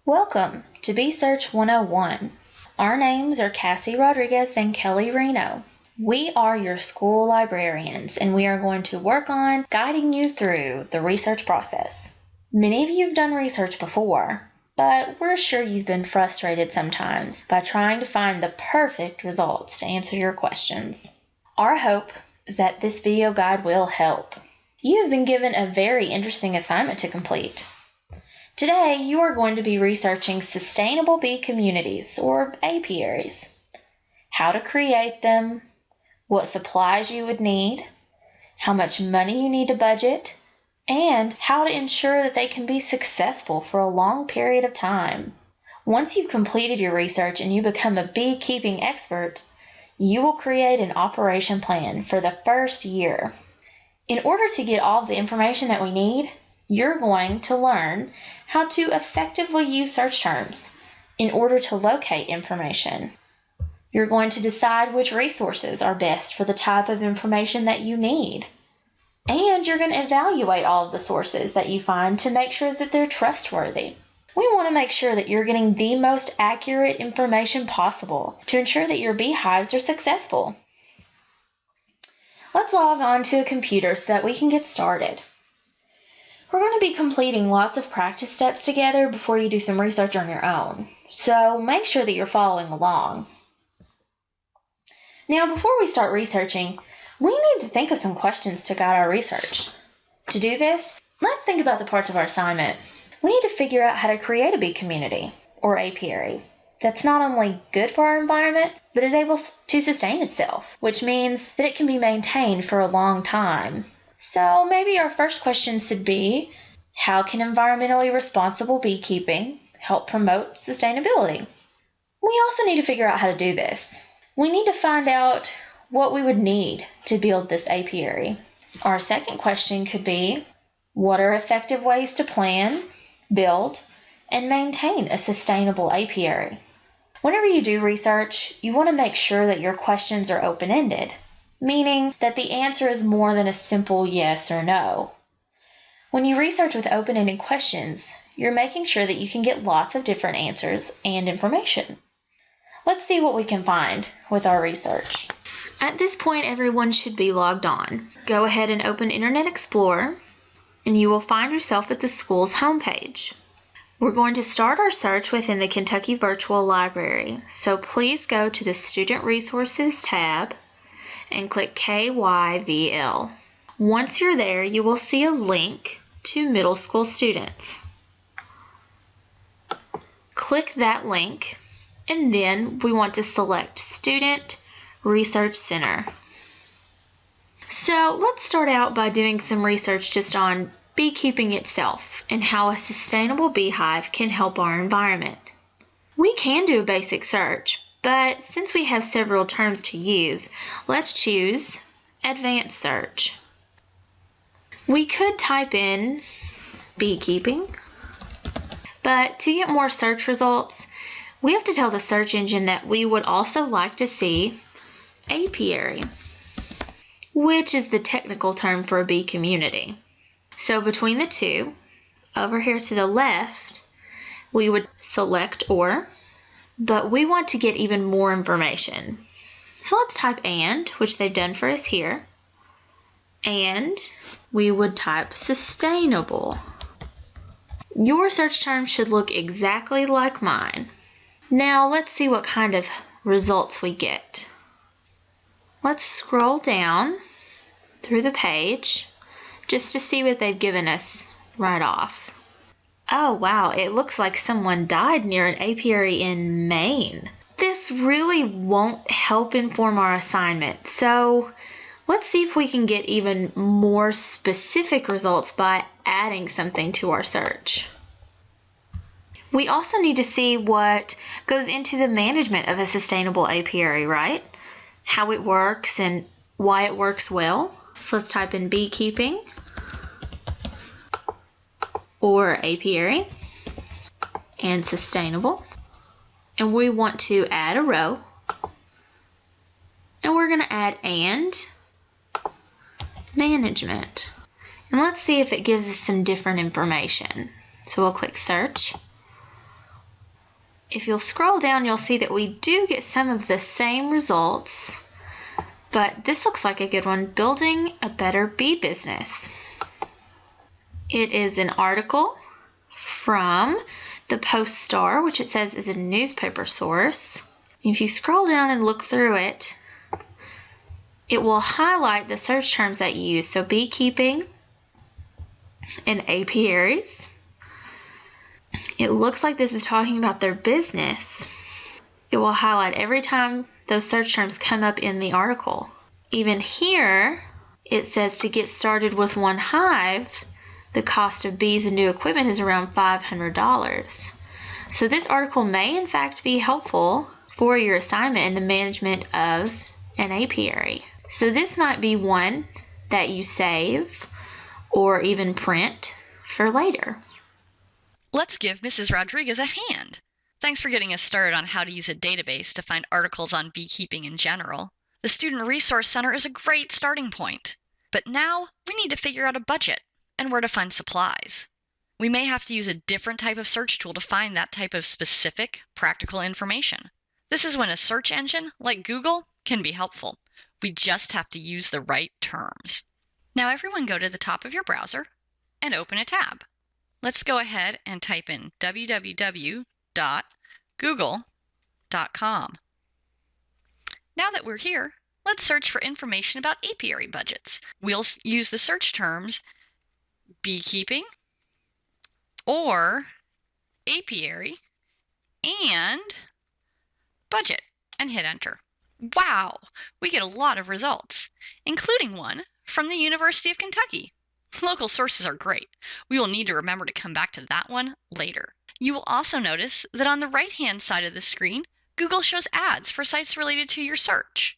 Welcome to Beesearch 101. Our names are Cassie Rodriguez and Kelly Reno. We are your school librarians, and we are going to work on guiding you through the research process. Many of you have done research before, but we're sure you've been frustrated sometimes by trying to find the perfect results to answer your questions. Our hope is that this video guide will help. You have been given a very interesting assignment to complete. Today, you are going to be researching sustainable bee communities, or apiaries. How to create them, what supplies you would need, how much money you need to budget, and how to ensure that they can be successful for a long period of time. Once you've completed your research and you become a beekeeping expert, you will create an operation plan for the first year. In order to get all of the information that we need, you're going to learn how to effectively use search terms in order to locate information. You're going to decide which resources are best for the type of information that you need. And you're going to evaluate all of the sources that you find to make sure that they're trustworthy. We want to make sure that you're getting the most accurate information possible to ensure that your beehives are successful. Let's log on to a computer so that we can get started. We're going to be completing lots of practice steps together before you do some research on your own, so make sure that you're following along. Now, before we start researching, we need to think of some questions to guide our research. To do this, let's think about the parts of our assignment. We need to figure out how to create a bee community, or apiary, that's not only good for our environment, but is able to sustain itself, which means that it can be maintained for a long time. So maybe our first question should be, how can environmentally responsible beekeeping help promote sustainability? We also need to figure out how to do this. We need to find out what we would need to build this apiary. Our second question could be, what are effective ways to plan, build, and maintain a sustainable apiary? Whenever you do research, you want to make sure that your questions are open-ended, meaning that the answer is more than a simple yes or no. When you research with open-ended questions, you're making sure that you can get lots of different answers and information. Let's see what we can find with our research. At this point, everyone should be logged on. Go ahead and open Internet Explorer, and you will find yourself at the school's homepage. We're going to start our search within the Kentucky Virtual Library, so please go to the Student Resources tab and click KYVL. Once you're there, you will see a link to middle school students. Click that link, and then we want to select Student Research Center. So let's start out by doing some research just on beekeeping itself and how a sustainable beehive can help our environment. We can do a basic search, but since we have several terms to use, let's choose Advanced Search. We could type in beekeeping, but to get more search results, we have to tell the search engine that we would also like to see apiary, which is the technical term for a bee community. So between the two, over here to the left, we would select or, but we want to get even more information. So let's type and, which they've done for us here, and we would type sustainable. Your search term should look exactly like mine. Now let's see what kind of results we get. Let's scroll down through the page just to see what they've given us right off. Oh wow, it looks like someone died near an apiary in Maine. This really won't help inform our assignment, so let's see if we can get even more specific results by adding something to our search. We also need to see what goes into the management of a sustainable apiary, right? How it works and why it works well. So let's type in beekeeping or apiary and sustainable. And we want to add a row. And we're going to add and management. And let's see if it gives us some different information. So we'll click search. if you'll scroll down, you'll see that we do get some of the same results, but this looks like a good one, Building a Better Bee Business. It is an article from the Post-Star, which it says is a newspaper source. If you scroll down and look through it, it will highlight the search terms that you use. So beekeeping and apiaries. It looks like this is talking about their business. It will highlight every time those search terms come up in the article. Even here, it says to get started with one hive, the cost of bees and new equipment is around $500. So this article may in fact be helpful for your assignment in the management of an apiary. So this might be one that you save or even print for later. Let's give Mrs. Rodriguez a hand. Thanks for getting us started on how to use a database to find articles on beekeeping in general. The Student Resource Center is a great starting point. But now we need to figure out a budget and where to find supplies. We may have to use a different type of search tool to find that type of specific, practical information. This is when a search engine, like Google, can be helpful. We just have to use the right terms. Now everyone go to the top of your browser and open a tab. Let's go ahead and type in www.google.com. Now that we're here, let's search for information about apiary budgets. We'll use the search terms beekeeping or apiary and budget and hit enter. Wow, we get a lot of results, including one from the University of Kentucky. Local sources are great. We will need to remember to come back to that one later. You will also notice that on the right-hand side of the screen, Google shows ads for sites related to your search.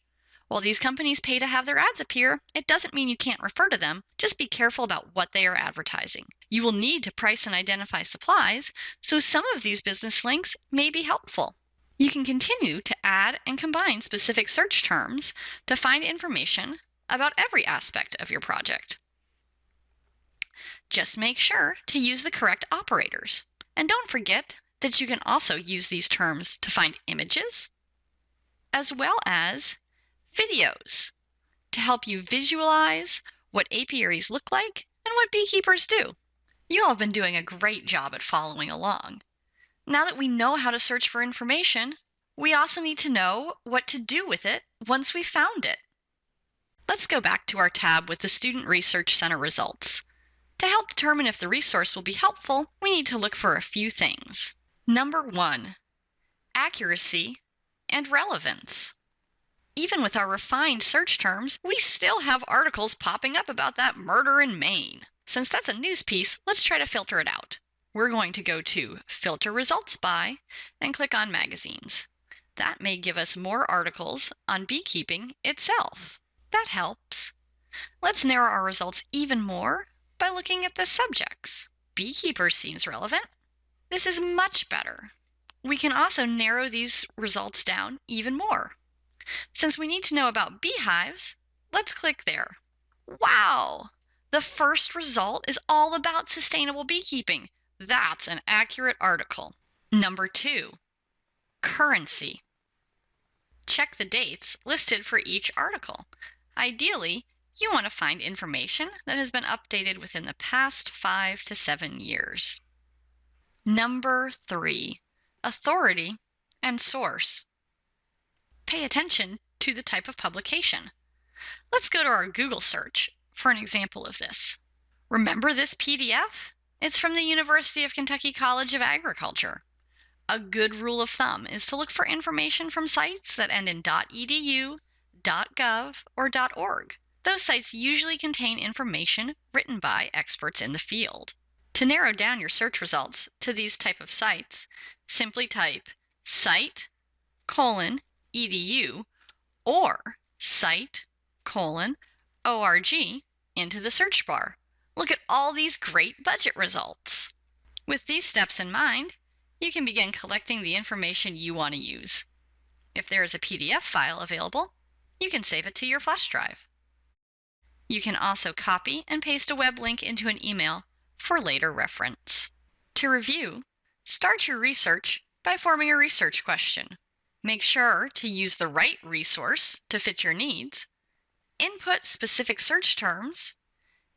While these companies pay to have their ads appear, it doesn't mean you can't refer to them. Just be careful about what they are advertising. You will need to price and identify supplies, so some of these business links may be helpful. You can continue to add and combine specific search terms to find information about every aspect of your project. Just make sure to use the correct operators. And don't forget that you can also use these terms to find images, as well as videos, to help you visualize what apiaries look like and what beekeepers do. You all have been doing a great job at following along. Now that we know how to search for information, we also need to know what to do with it once we've found it. Let's go back to our tab with the Student Research Center results. To help determine if the resource will be helpful, we need to look for a few things. Number 1, accuracy and relevance. Even with our refined search terms, we still have articles popping up about that murder in Maine. Since that's a news piece, let's try to filter it out. We're going to go to Filter Results By and click on Magazines. That may give us more articles on beekeeping itself. That helps. Let's narrow our results even more by looking at the subjects. Beekeepers seems relevant. This is much better. We can also narrow these results down even more. Since we need to know about beehives, let's click there. Wow! The first result is all about sustainable beekeeping. That's an accurate article. Number 2, currency. Check the dates listed for each article. Ideally, you want to find information that has been updated within the past 5 to 7 years. Number 3, authority and source. Pay attention to the type of publication. Let's go to our Google search for an example of this. Remember this PDF? It's from the University of Kentucky College of Agriculture. A good rule of thumb is to look for information from sites that end in .edu, .gov, or .org. Those sites usually contain information written by experts in the field. To narrow down your search results to these type of sites, simply type site:/edu or site:/org into the search bar. Look at all these great budget results. With these steps in mind, you can begin collecting the information you want to use. If there is a PDF file available, you can save it to your flash drive. You can also copy and paste a web link into an email for later reference. To review, start your research by forming a research question. Make sure to use the right resource to fit your needs, input specific search terms,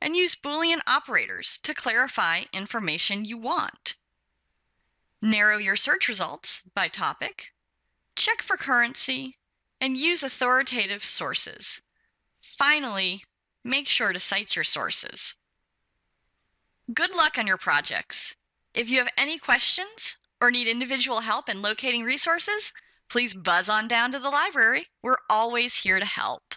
and use Boolean operators to clarify information you want. Narrow your search results by topic, check for currency, and use authoritative sources. Finally, make sure to cite your sources. Good luck on your projects. If you have any questions or need individual help in locating resources, please buzz on down to the library. We're always here to help.